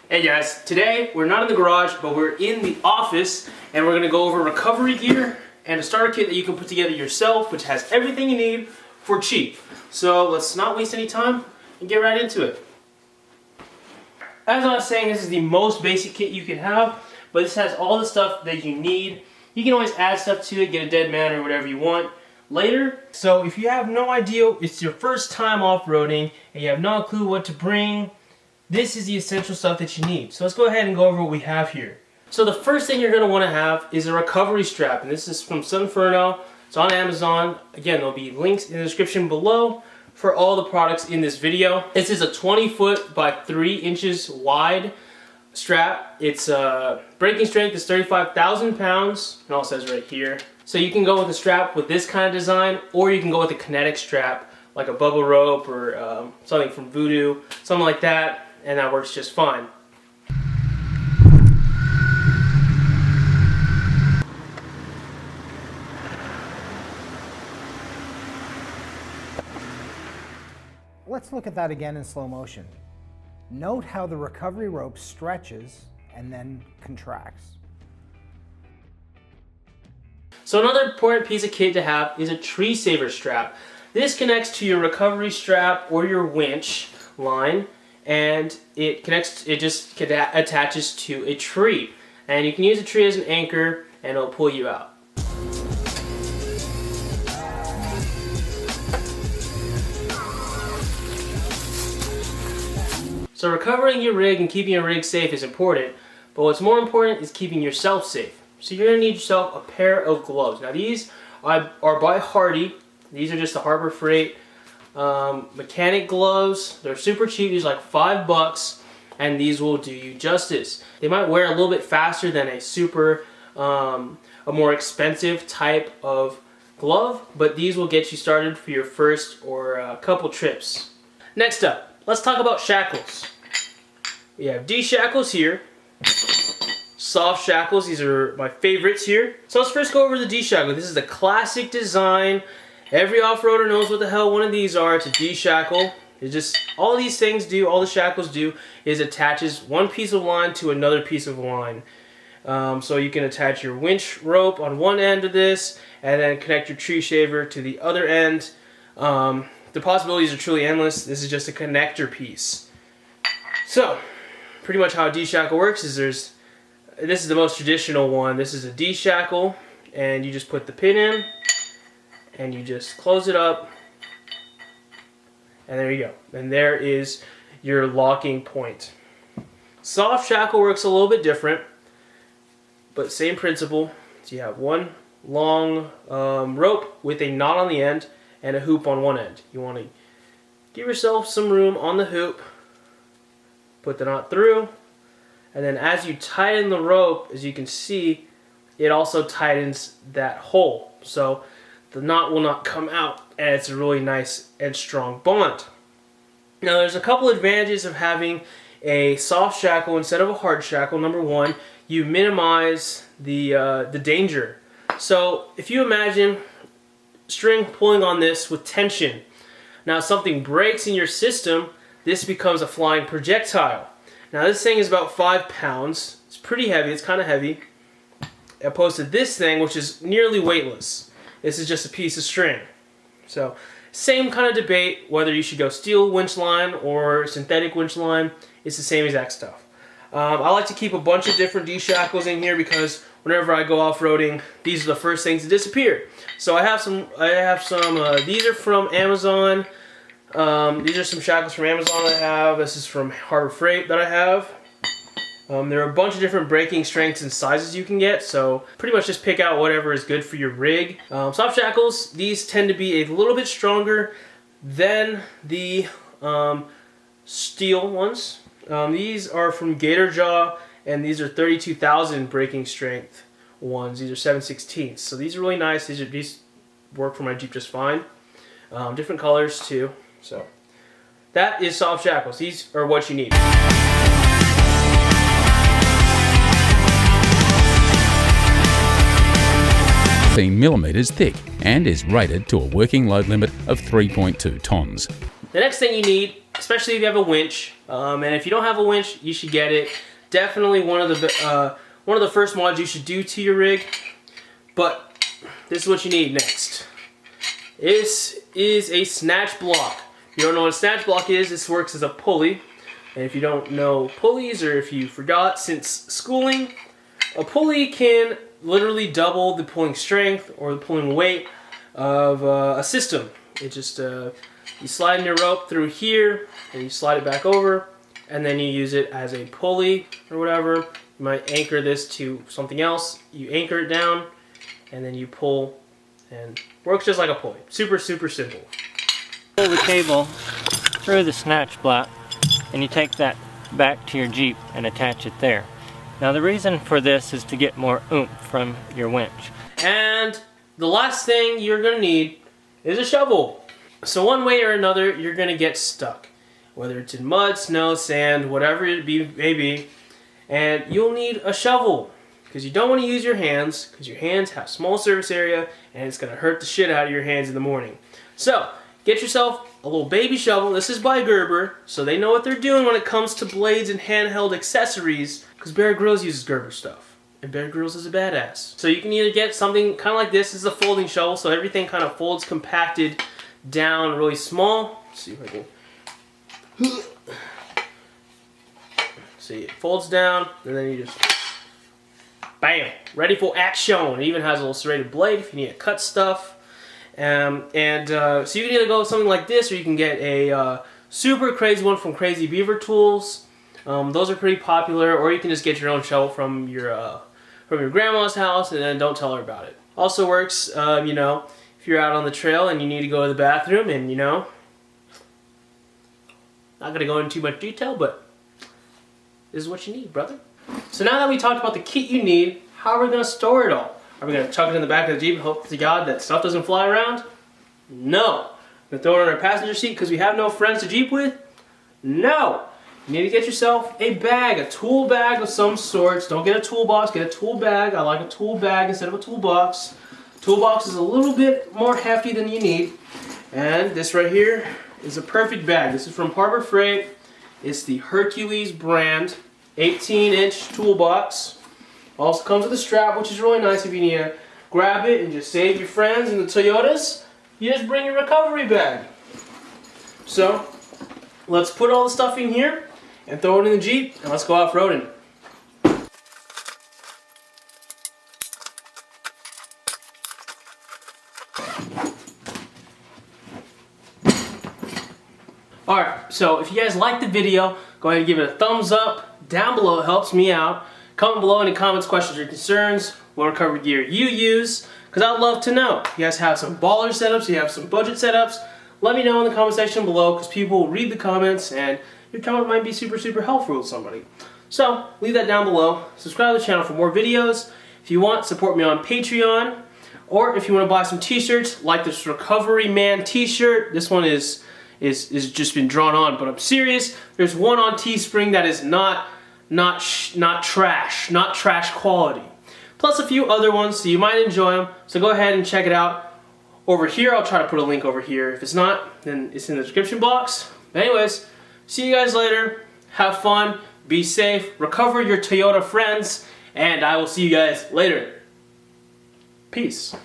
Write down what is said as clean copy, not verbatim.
Hey guys, today we're not in the garage, but we're in the office and we're going to go over recovery gear and a starter kit that you can put together yourself, which has everything you need for cheap. So let's not waste any time and get right into it. As I was saying, this is the most basic kit you can have, but this has all the stuff that you need. You can always add stuff to it, get a dead man or whatever you want later. So if you have no idea, it's your first time off-roading and you have no clue what to bring, this is the essential stuff that you need. So let's go ahead and go over what we have here. So the first thing you're going to want to have is a recovery strap, and this is from Senal. It's on Amazon. Again, there'll be links in the description below for all the products in this video. This is a 20-foot by 3 inches wide strap. Its braking strength is 35,000 pounds. It all says right here. So you can go with a strap with this kind of design, or you can go with a kinetic strap, like a bubble rope or something from Voodoo, something like that. And that works just fine. Let's look at that again in slow motion. Note how the recovery rope stretches and then contracts. So another important piece of kit to have is a tree saver strap. This connects to your recovery strap or your winch line, and it just attaches to a tree. And you can use a tree as an anchor and it'll pull you out. So recovering your rig and keeping your rig safe is important, but what's more important is keeping yourself safe. So you're going to need yourself a pair of gloves. Now these are by Hardy. These are just the Harbor Freight mechanic gloves. They're super cheap. These are like $5, and these will do you justice. They might wear a little bit faster than a more expensive type of glove, but these will get you started for your first or couple trips. Next up, let's talk about shackles. We have D-shackles here. Soft shackles, these are my favorites here. So let's first go over the D-shackle. This is the classic design. Every off-roader knows what the hell one of these are. It's a D-shackle. It's just, all these things do, all the shackles do, is attaches one piece of line to another piece of line. So you can attach your winch rope on one end of this, and then connect your tree shaver to the other end. The possibilities are truly endless. This is just a connector piece. So, pretty much how a D-shackle works is this is the most traditional one. This is a D-shackle, and you just put the pin in, and you just close it up, and there you go. And there is your locking point. Soft shackle works a little bit different, but same principle. So you have one long rope with a knot on the end and a hoop on one end. You want to give yourself some room on the hoop, put the knot through, and then as you tighten the rope, as you can see, it also tightens that hole. So the knot will not come out, and it's a really nice and strong bond. Now there's a couple advantages of having a soft shackle instead of a hard shackle. Number one, you minimize the danger. So if you imagine string pulling on this with tension, now something breaks in your system, this becomes a flying projectile. Now this thing is about 5 pounds. It's pretty heavy, it's kind of heavy, opposed to this thing, which is nearly weightless. This is just a piece of string. So same kind of debate whether you should go steel winch line or synthetic winch line. It's the same exact stuff. I like to keep a bunch of different D-shackles in here because whenever I go off-roading, these are the first things to disappear. So I have some. These are from Amazon. These are some shackles from Amazon that I have. This is from Harbor Freight that I have. There are a bunch of different braking strengths and sizes you can get, so pretty much just pick out whatever is good for your rig. Soft shackles, these tend to be a little bit stronger than the steel ones. These are from Gator Jaw, and these are 32,000 braking strength ones. These are 7/16. So these are really nice. These work for my Jeep just fine. Different colors too. So that is soft shackles. These are what you need. millimeters thick and is rated to a working load limit of 3.2 tons. The next thing you need especially if you have a winch. And if you don't have a winch, you should get it. Definitely one of the first mods you should do to your rig. But this is what you need next. This is a snatch block. If you don't know what a snatch block is, this works as a pulley. And if you don't know pulleys, or if you forgot since schooling, a pulley can literally double the pulling strength or the pulling weight of a system. It just, you slide in your rope through here, and you slide it back over, and then you use it as a pulley or whatever. You might anchor this to something else. You anchor it down, and then you pull, and works just like a pulley. Super, super simple. Pull the cable through the snatch block, and you take that back to your Jeep and attach it there. Now the reason for this is to get more oomph from your winch. And the last thing you're going to need is a shovel. So one way or another, you're going to get stuck. Whether it's in mud, snow, sand, whatever it may be. And you'll need a shovel. Because you don't want to use your hands, because your hands have small surface area, and it's going to hurt the shit out of your hands in the morning. So, get yourself a little baby shovel. This is by Gerber, so they know what they're doing when it comes to blades and handheld accessories, because Bear Grylls uses Gerber stuff. And Bear Grylls is a badass. So you can either get something kind of like this. This is a folding shovel, so everything kind of folds compacted down really small. Let's see if I can... See, it folds down, and then you just... Bam! Ready for action! It even has a little serrated blade if you need to cut stuff. So you can either go with something like this, or you can get a super crazy one from Crazy Beaver Tools. Those are pretty popular, or you can just get your own shovel from your grandma's house, and then don't tell her about it. Also works, you know, if you're out on the trail and you need to go to the bathroom, and you know, not gonna go into too much detail, but this is what you need, brother. So now that we talked about the kit you need, how are we going to store it all? Are we going to chuck it in the back of the Jeep and hope to God that stuff doesn't fly around? No. We're going to throw it on our passenger seat because we have no friends to Jeep with? No. You need to get yourself a bag, a tool bag of some sorts. Don't get a toolbox, get a tool bag. I like a tool bag instead of a toolbox. Toolbox is a little bit more hefty than you need. And this right here is a perfect bag. This is from Harbor Freight. It's the Hercules brand. 18-inch toolbox. Also comes with a strap, which is really nice if you need to grab it and just save your friends in the Toyotas. You just bring your recovery bag. So, let's put all the stuff in here and throw it in the Jeep, and let's go off-roading. Alright, so if you guys like the video, go ahead and give it a thumbs up. Down below, it helps me out. Comment below any comments, questions, or concerns. What recovery gear you use, because I'd love to know. You guys have some baller setups, you have some budget setups. Let me know in the comment section below, because people will read the comments, and your comment might be super, super helpful with somebody. So, leave that down below. Subscribe to the channel for more videos. If you want, support me on Patreon. Or if you want to buy some t-shirts, like this Recovery Man t-shirt. This one is just been drawn on, but I'm serious. There's one on Teespring that is not trash quality. Plus a few other ones, so you might enjoy them. So go ahead and check it out. Over here, I'll try to put a link over here. If it's not, then it's in the description box. But anyways, see you guys later. Have fun, be safe, recover your Toyota friends, and I will see you guys later. Peace.